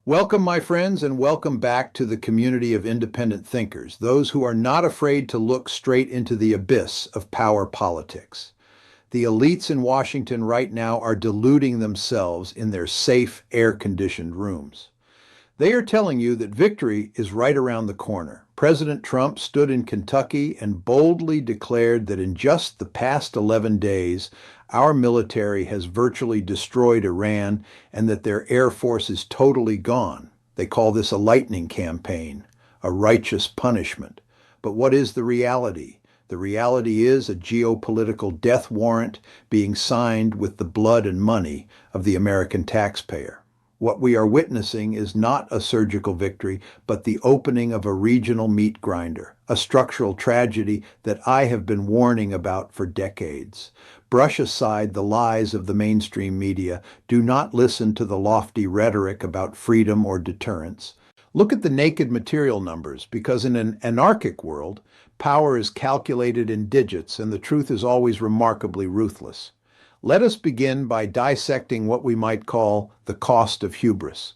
Welcome, my friends, and welcome back to the community of independent thinkers, those who are not afraid to look straight into the abyss of power politics. The elites in Washington right now are deluding themselves in their safe, air-conditioned rooms. They are telling you that victory is right around the corner. President Trump stood in Kentucky and boldly declared that in just the past 11 days, our military has virtually destroyed Iran and that their air force is totally gone. They call this a lightning campaign, a righteous punishment. But what is the reality? The reality is a geopolitical death warrant being signed with the blood and money of the American taxpayer. What we are witnessing is not a surgical victory, but the opening of a regional meat grinder, a structural tragedy that I have been warning about for decades. Brush aside the lies of the mainstream media. Do not listen to the lofty rhetoric about freedom or deterrence. Look at the naked material numbers, because in an anarchic world, power is calculated in digits and the truth is always remarkably ruthless. Let us begin by dissecting what we might call the cost of hubris.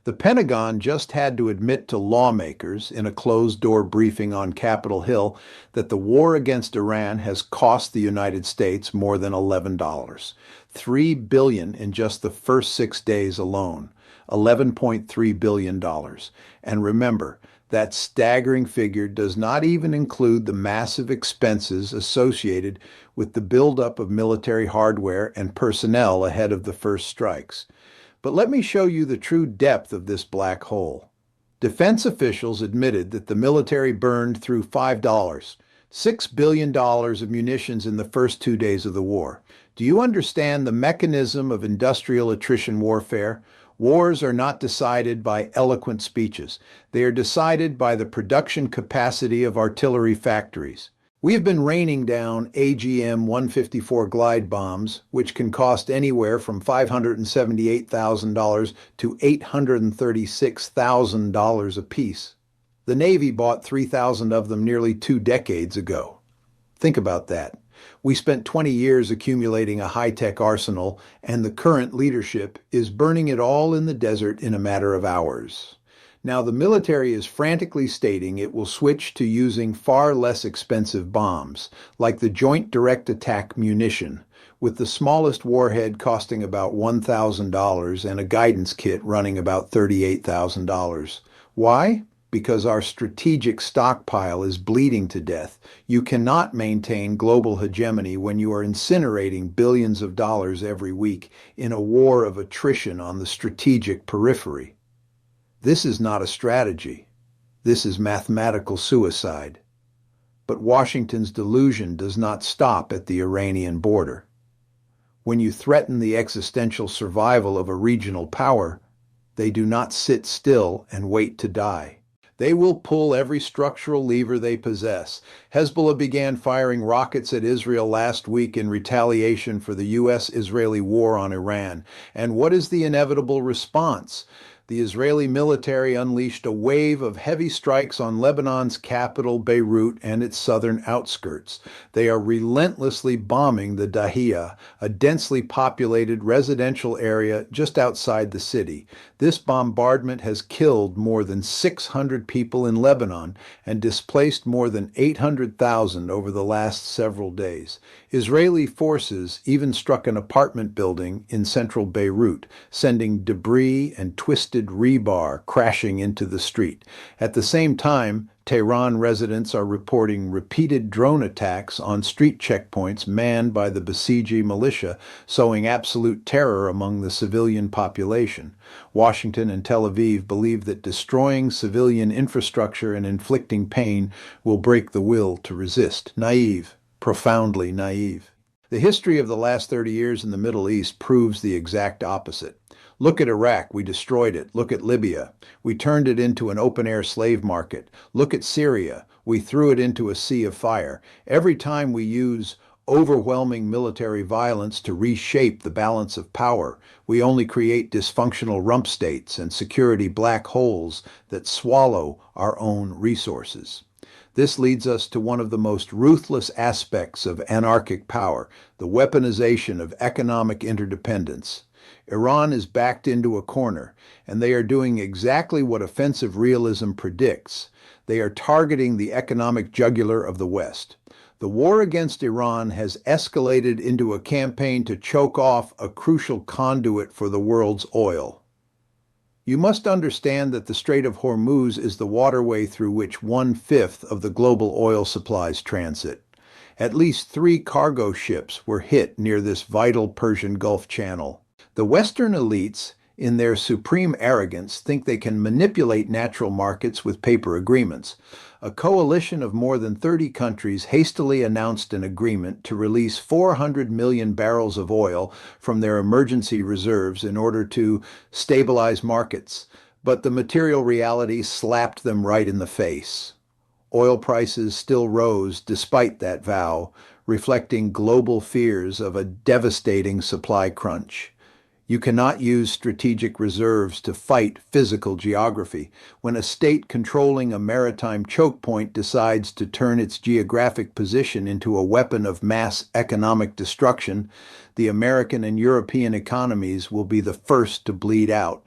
The Pentagon just had to admit to lawmakers in a closed-door briefing on Capitol Hill that the war against Iran has cost the United States more than $11. $3 billion in just the first 6 days alone. $11.3 billion. And remember, that staggering figure does not even include the massive expenses associated with the buildup of military hardware and personnel ahead of the first strikes. But let me show you the true depth of this black hole. Defense officials admitted that the military burned through $6 billion of munitions in the first 2 days of the war. Do you understand the mechanism of industrial attrition warfare? Wars are not decided by eloquent speeches. They are decided by the production capacity of artillery factories. We have been raining down AGM-154 glide bombs, which can cost anywhere from $578,000 to $836,000 apiece. The Navy bought 3,000 of them nearly 2 decades ago. Think about that. We spent 20 years accumulating a high-tech arsenal, and the current leadership is burning it all in the desert in a matter of hours. Now, the military is frantically stating it will switch to using far less expensive bombs, like the Joint Direct Attack munition, with the smallest warhead costing about $1,000 and a guidance kit running about $38,000. Why? Because our strategic stockpile is bleeding to death. You cannot maintain global hegemony when you are incinerating billions of dollars every week in a war of attrition on the strategic periphery. This is not a strategy. This is mathematical suicide. But Washington's delusion does not stop at the Iranian border. When you threaten the existential survival of a regional power, they do not sit still and wait to die. They will pull every structural lever they possess. Hezbollah began firing rockets at Israel last week in retaliation for the U.S.-Israeli war on Iran. And what is the inevitable response? The Israeli military unleashed a wave of heavy strikes on Lebanon's capital, Beirut, and its southern outskirts. They are relentlessly bombing the Dahiya, a densely populated residential area just outside the city. This bombardment has killed more than 600 people in Lebanon and displaced more than 800,000 over the last several days. Israeli forces even struck an apartment building in central Beirut, sending debris and twisted rebar crashing into the street. At the same time, Tehran residents are reporting repeated drone attacks on street checkpoints manned by the Basiji militia, sowing absolute terror among the civilian population. Washington and Tel Aviv believe that destroying civilian infrastructure and inflicting pain will break the will to resist. Naive, profoundly naive. The history of the last 30 years in the Middle East proves the exact opposite. Look at Iraq, we destroyed it. Look at Libya, we turned it into an open-air slave market. Look at Syria, we threw it into a sea of fire. Every time we use overwhelming military violence to reshape the balance of power, we only create dysfunctional rump states and security black holes that swallow our own resources. This leads us to one of the most ruthless aspects of anarchic power, the weaponization of economic interdependence. Iran is backed into a corner, and they are doing exactly what offensive realism predicts. They are targeting the economic jugular of the West. The war against Iran has escalated into a campaign to choke off a crucial conduit for the world's oil. You must understand that the Strait of Hormuz is the waterway through which 1/5 of the global oil supplies transit. At least 3 cargo ships were hit near this vital Persian Gulf channel. The Western elites, in their supreme arrogance, think they can manipulate natural markets with paper agreements. A coalition of more than 30 countries hastily announced an agreement to release 400 million barrels of oil from their emergency reserves in order to stabilize markets. But the material reality slapped them right in the face. Oil prices still rose despite that vow, reflecting global fears of a devastating supply crunch. You cannot use strategic reserves to fight physical geography. When a state controlling a maritime choke point decides to turn its geographic position into a weapon of mass economic destruction, the American and European economies will be the first to bleed out.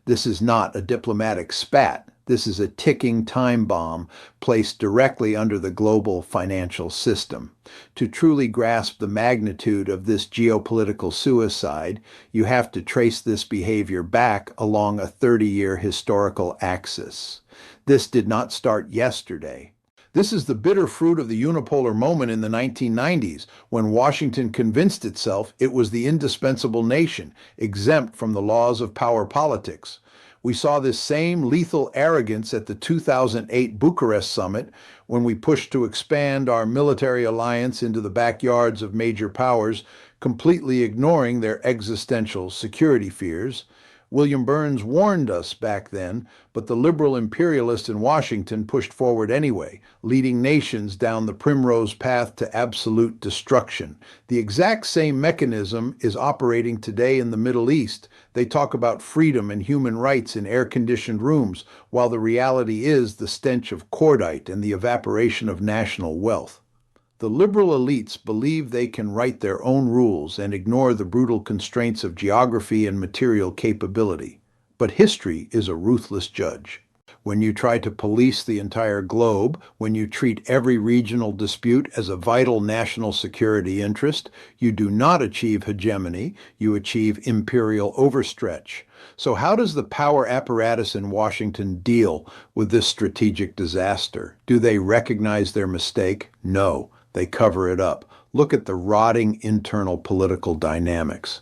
This is not a diplomatic spat. This is a ticking time bomb placed directly under the global financial system. To truly grasp the magnitude of this geopolitical suicide, you have to trace this behavior back along a 30-year historical axis. This did not start yesterday. This is the bitter fruit of the unipolar moment in the 1990s, when Washington convinced itself it was the indispensable nation, exempt from the laws of power politics. We saw this same lethal arrogance at the 2008 Bucharest summit when we pushed to expand our military alliance into the backyards of major powers, completely ignoring their existential security fears. William Burns warned us back then, but the liberal imperialists in Washington pushed forward anyway, leading nations down the primrose path to absolute destruction. The exact same mechanism is operating today in the Middle East. They talk about freedom and human rights in air-conditioned rooms, while the reality is the stench of cordite and the evaporation of national wealth. The liberal elites believe they can write their own rules and ignore the brutal constraints of geography and material capability. But history is a ruthless judge. When you try to police the entire globe, when you treat every regional dispute as a vital national security interest, you do not achieve hegemony, you achieve imperial overstretch. So how does the power apparatus in Washington deal with this strategic disaster? Do they recognize their mistake? No. They cover it up. Look at the rotting internal political dynamics.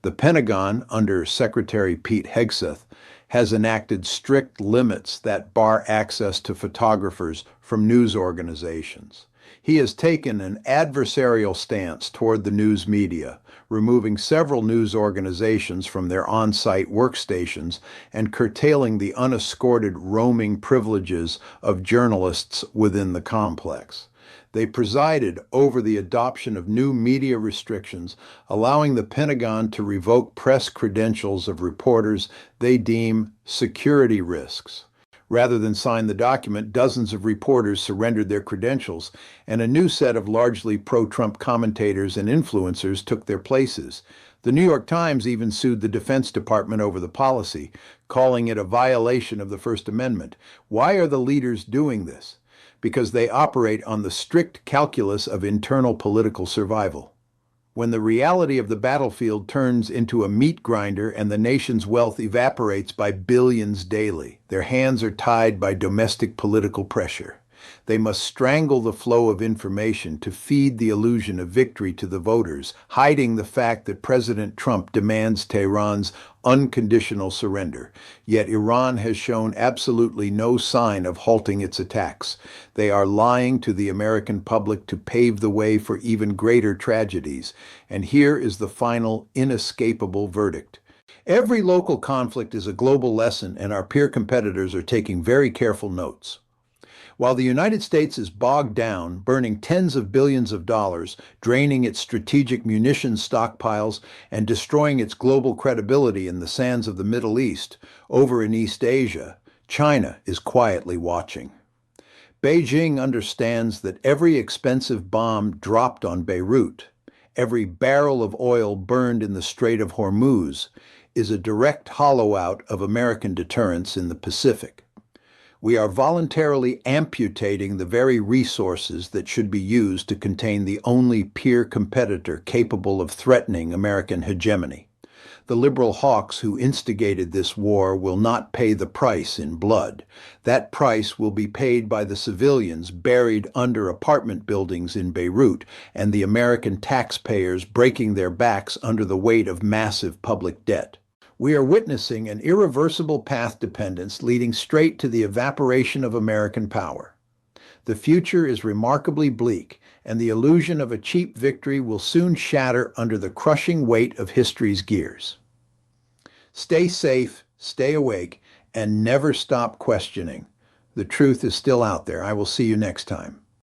The Pentagon, under Secretary Pete Hegseth, has enacted strict limits that bar access to photographers from news organizations. He has taken an adversarial stance toward the news media, removing several news organizations from their on-site workstations and curtailing the unescorted roaming privileges of journalists within the complex. They presided over the adoption of new media restrictions, allowing the Pentagon to revoke press credentials of reporters they deem security risks. Rather than sign the document, dozens of reporters surrendered their credentials, and a new set of largely pro-Trump commentators and influencers took their places. The New York Times even sued the Defense Department over the policy, calling it a violation of the First Amendment. Why are the leaders doing this? Because they operate on the strict calculus of internal political survival. When the reality of the battlefield turns into a meat grinder and the nation's wealth evaporates by billions daily, their hands are tied by domestic political pressure. They must strangle the flow of information to feed the illusion of victory to the voters, hiding the fact that President Trump demands Tehran's unconditional surrender. Yet Iran has shown absolutely no sign of halting its attacks. They are lying to the American public to pave the way for even greater tragedies. And here is the final, inescapable verdict. Every local conflict is a global lesson, and our peer competitors are taking very careful notes. While the United States is bogged down, burning tens of billions of dollars, draining its strategic munitions stockpiles, and destroying its global credibility in the sands of the Middle East, over in East Asia, China is quietly watching. Beijing understands that every expensive bomb dropped on Beirut, Every barrel of oil burned in the Strait of Hormuz is a direct hollow-out of American deterrence in the Pacific. We are voluntarily amputating the very resources that should be used to contain the only peer competitor capable of threatening American hegemony. The liberal hawks who instigated this war will not pay the price in blood. That price will be paid by the civilians buried under apartment buildings in Beirut and the American taxpayers breaking their backs under the weight of massive public debt. We are witnessing an irreversible path dependence leading straight to the evaporation of American power. The future is remarkably bleak, and the illusion of a cheap victory will soon shatter under the crushing weight of history's gears. Stay safe, stay awake, and never stop questioning. The truth is still out there. I will see you next time.